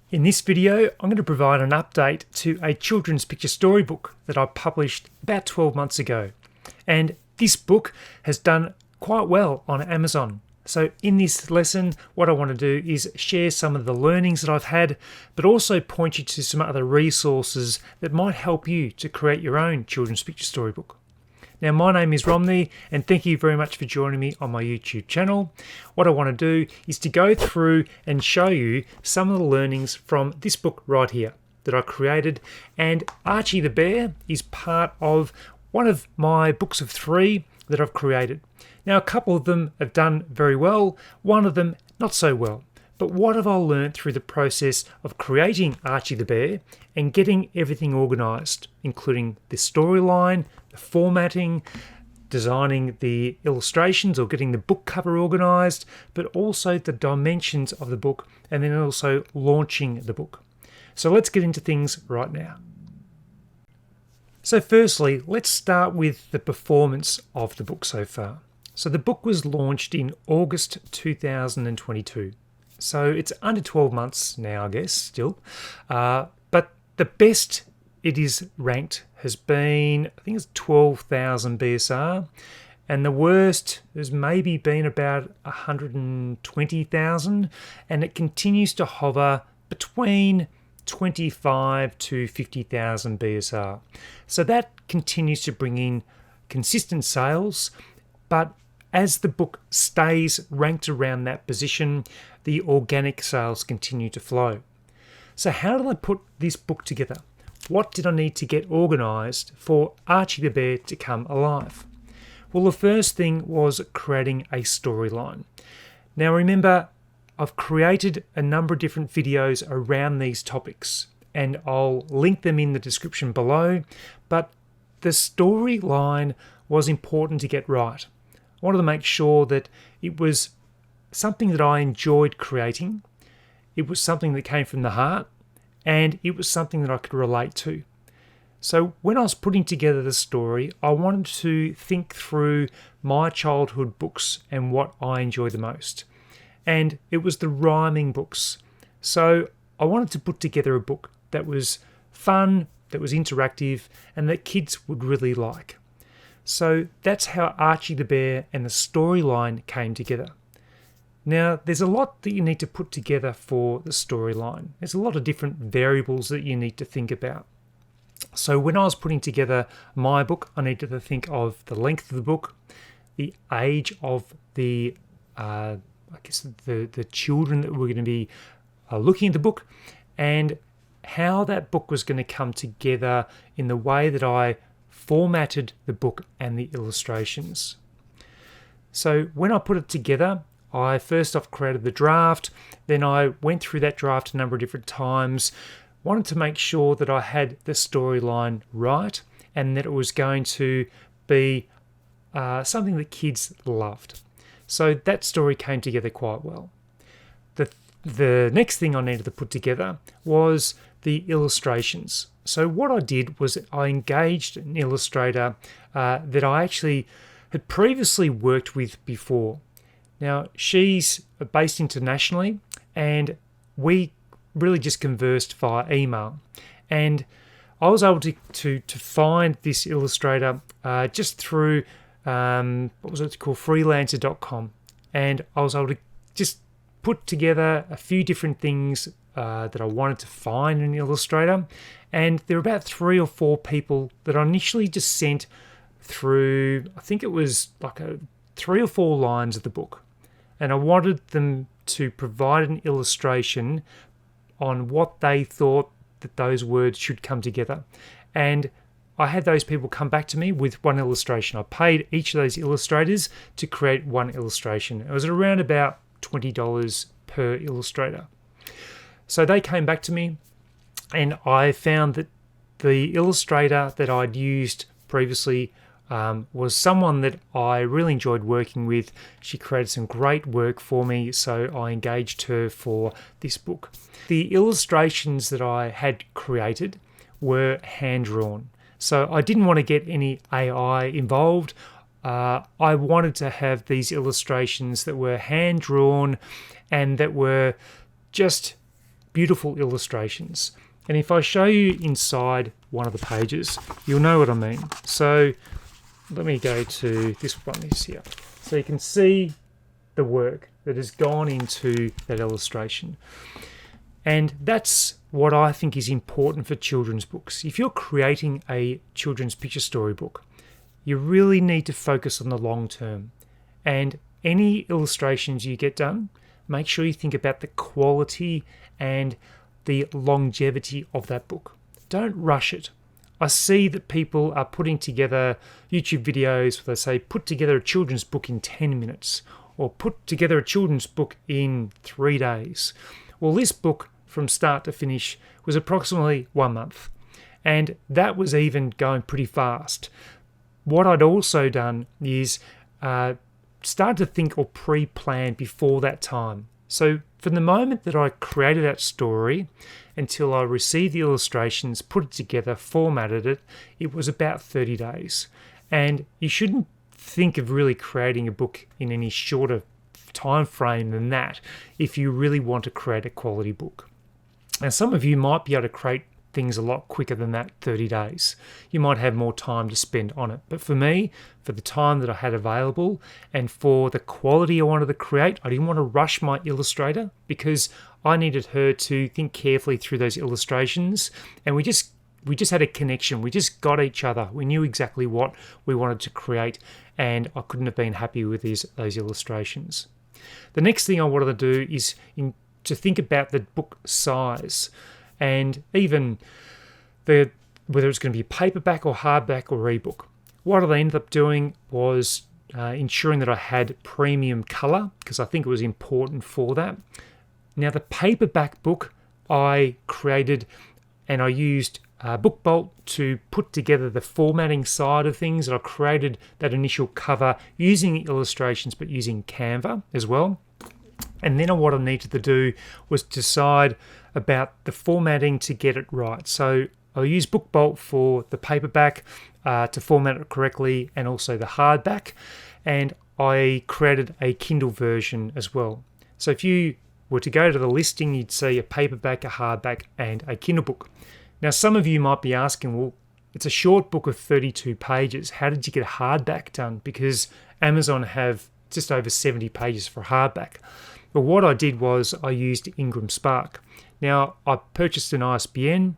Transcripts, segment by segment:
In this video, I'm going to provide an update to a children's picture storybook that I published about 12 months ago. And this book has done quite well on Amazon. So in this lesson, what I want to do is share some of the learnings that I've had, but also point you to some other resources that might help you to create your own children's picture storybook. Now, my name is Romney, and thank you very much for joining me on my YouTube channel. What I want to do is to go through and show you some of the learnings from this book right here that I created. And Archie the Bear is part of one of my books of 3 that I've created. Now, a couple of them have done very well, one of them not so well. But what have I learned through the process of creating Archie the Bear and getting everything organised, including the storyline, the formatting, designing the illustrations or getting the book cover organised, but also the dimensions of the book and then also launching the book. So let's get into things right now. So firstly, let's start with the performance of the book so far. So the book was launched in August 2022. So it's under 12 months now, I guess, still. But the best it is ranked has been, I think it's 12,000 BSR. And the worst has maybe been about 120,000. And it continues to hover between 25 to 50,000 BSR. So that continues to bring in consistent sales. But as the book stays ranked around that position, the organic sales continue to flow. So how did I put this book together? What did I need to get organised for Archie the Bear to come alive? Well, the first thing was creating a storyline. Now remember, I've created a number of different videos around these topics, and I'll link them in the description below, but the storyline was important to get right. I wanted to make sure that it was something that I enjoyed creating, it was something that came from the heart, and it was something that I could relate to. So when I was putting together the story, I wanted to think through my childhood books and what I enjoy the most. And it was the rhyming books. So I wanted to put together a book that was fun, that was interactive, and that kids would really like. So that's how Archie the Bear and the storyline came together. Now, there's a lot that you need to put together for the storyline. There's a lot of different variables that you need to think about. So when I was putting together my book, I needed to think of the length of the book, the age of the children that were going to be looking at the book, and how that book was going to come together in the way that I formatted the book and the illustrations. So when I put it together, I first off created the draft, then I went through that draft a number of different times, wanted to make sure that I had the storyline right and that it was going to be something that kids loved. So that story came together quite well. The next thing I needed to put together was the illustrations. So what I did was I engaged an illustrator that I actually had previously worked with before. Now, she's based internationally, and we really just conversed via email. And I was able to find this illustrator just through, freelancer.com. And I was able to just put together a few different things that I wanted to find in an illustrator. And there were about 3 or 4 people that I initially just sent through, I think it was like 3 or 4 lines of the book. And I wanted them to provide an illustration on what they thought that those words should come together. And I had those people come back to me with one illustration. I paid each of those illustrators to create one illustration. It was around about $20 per illustrator. So they came back to me, and I found that the illustrator that I'd used previously was someone that I really enjoyed working with. She created some great work for me, so I engaged her for this book. The illustrations that I had created were hand-drawn, so I didn't want to get any AI involved. I wanted to have these illustrations that were hand-drawn and that were just beautiful illustrations. And if I show you inside one of the pages, you'll know what I mean. So let me go to this one here. So you can see the work that has gone into that illustration. And that's what I think is important for children's books. If you're creating a children's picture storybook, you really need to focus on the long term. And any illustrations you get done, make sure you think about the quality and the longevity of that book. Don't rush it. I see that people are putting together YouTube videos where they say, put together a children's book in 10 minutes, or put together a children's book in 3 days. Well, this book from start to finish was approximately 1 month. And that was even going pretty fast. What I'd also done is start to think or pre-plan before that time. So from the moment that I created that story until I received the illustrations, put it together, formatted it, it was about 30 days. And you shouldn't think of really creating a book in any shorter time frame than that if you really want to create a quality book. Now, some of you might be able to create things a lot quicker than that, 30 days. You might have more time to spend on it. But for me, for the time that I had available and for the quality I wanted to create, I didn't want to rush my illustrator because I needed her to think carefully through those illustrations. And we just had a connection. We just got each other. We knew exactly what we wanted to create, and I couldn't have been happy with those illustrations. The next thing I wanted to do is to think about the book size. And even whether it's going to be paperback or hardback or ebook. What I ended up doing was ensuring that I had premium colour, because I think it was important for that. Now, the paperback book I created, and I used BookBolt to put together the formatting side of things. And I created that initial cover using illustrations, but using Canva as well. And then what I needed to do was decide about the formatting to get it right. So I used BookBolt for the paperback to format it correctly, and also the hardback. And I created a Kindle version as well. So if you were to go to the listing, you'd see a paperback, a hardback, and a Kindle book. Now, some of you might be asking, well, it's a short book of 32 pages. How did you get a hardback done? Because Amazon have just over 70 pages for a hardback. But what I did was I used Ingram Spark. Now, I purchased an ISBN,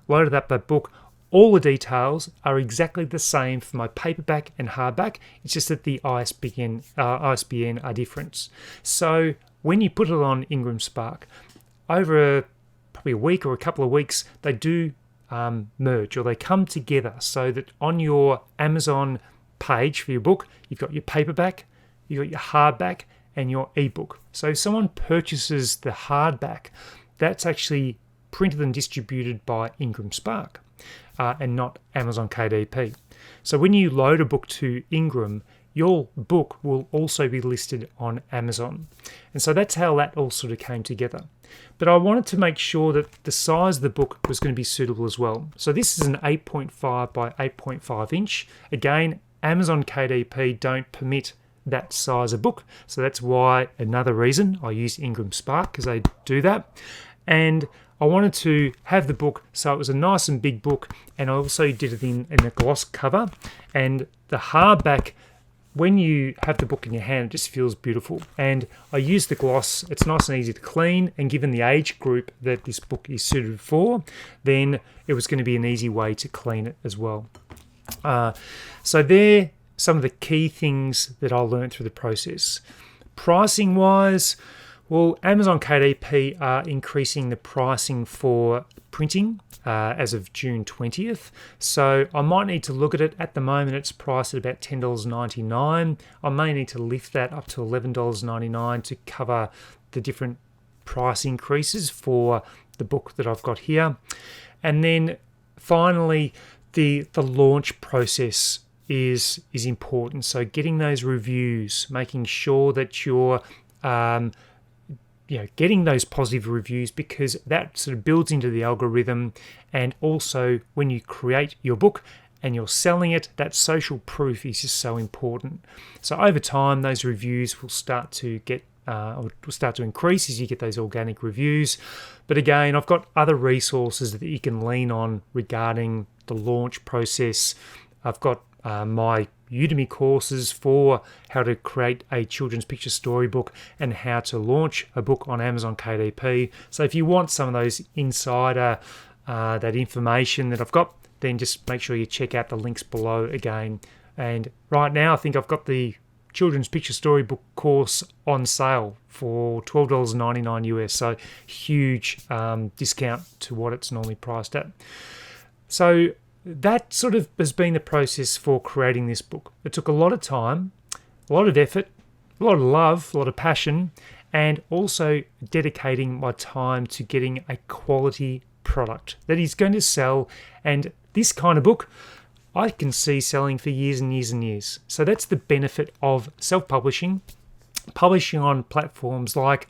loaded up that book. All the details are exactly the same for my paperback and hardback. It's just that the ISBN are different. So when you put it on Ingram Spark, over probably a week or a couple of weeks, they do merge, or they come together, so that on your Amazon page for your book, you've got your paperback, you've got your hardback, and your ebook. So if someone purchases the hardback, that's actually printed and distributed by Ingram Spark and not Amazon KDP. So when you load a book to Ingram, your book will also be listed on Amazon. And so that's how that all sort of came together. But I wanted to make sure that the size of the book was going to be suitable as well. So this is an 8.5 by 8.5 inch. Again, Amazon KDP don't permit that size of book. So that's why, another reason, I use Ingram Spark, because they do that. And I wanted to have the book so it was a nice and big book, and I also did it in a gloss cover. And the hardback, when you have the book in your hand, it just feels beautiful. And I use the gloss. It's nice and easy to clean, and given the age group that this book is suited for, then it was going to be an easy way to clean it as well. So there some of the key things that I learned through the process. Pricing wise, well, Amazon KDP are increasing the pricing for printing as of June 20th. So I might need to look at it. At the moment, it's priced at about $10.99. I may need to lift that up to $11.99 to cover the different price increases for the book that I've got here. And then finally, the launch process is important. So getting those reviews, making sure that you're getting those positive reviews, because that sort of builds into the algorithm. And also when you create your book and you're selling it, that social proof is just so important. So over time, those reviews will start to get will start to increase as you get those organic reviews. But again, I've got other resources that you can lean on regarding the launch process. I've got my Udemy courses for how to create a children's picture storybook and how to launch a book on Amazon KDP. So if you want some of those insider, that information that I've got, then just make sure you check out the links below again. And right now, I think I've got the children's picture storybook course on sale for $12.99 US, so huge discount to what it's normally priced at. So that sort of has been the process for creating this book. It took a lot of time, a lot of effort, a lot of love, a lot of passion, and also dedicating my time to getting a quality product that is going to sell. And this kind of book I can see selling for years and years and years. So that's the benefit of self-publishing, publishing on platforms like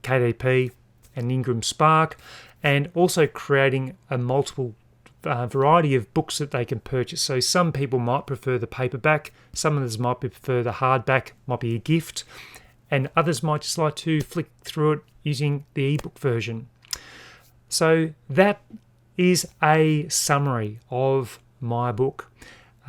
KDP and Ingram Spark, and also creating a multiple variety of books that they can purchase. So some people might prefer the paperback, some others might prefer the hardback, might be a gift, and others might just like to flick through it using the ebook version. So that is a summary of my book.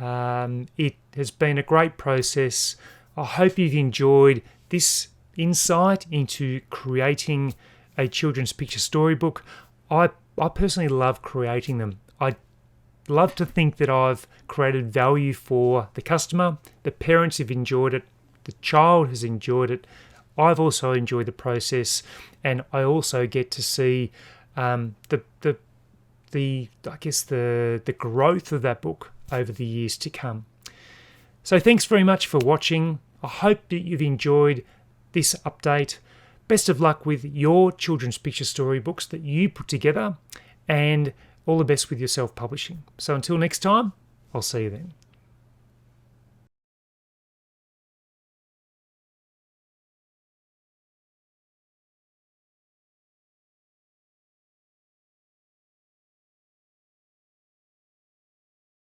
It has been a great process. I hope you've enjoyed this insight into creating a children's picture storybook. I personally love creating them. I love to think that I've created value for the customer. The parents have enjoyed it. The child has enjoyed it. I've also enjoyed the process, and I also get to see the growth of that book over the years to come. So thanks very much for watching. I hope that you've enjoyed this update. Best of luck with your children's picture storybooks that you put together, and all the best with your self-publishing. So until next time, I'll see you then.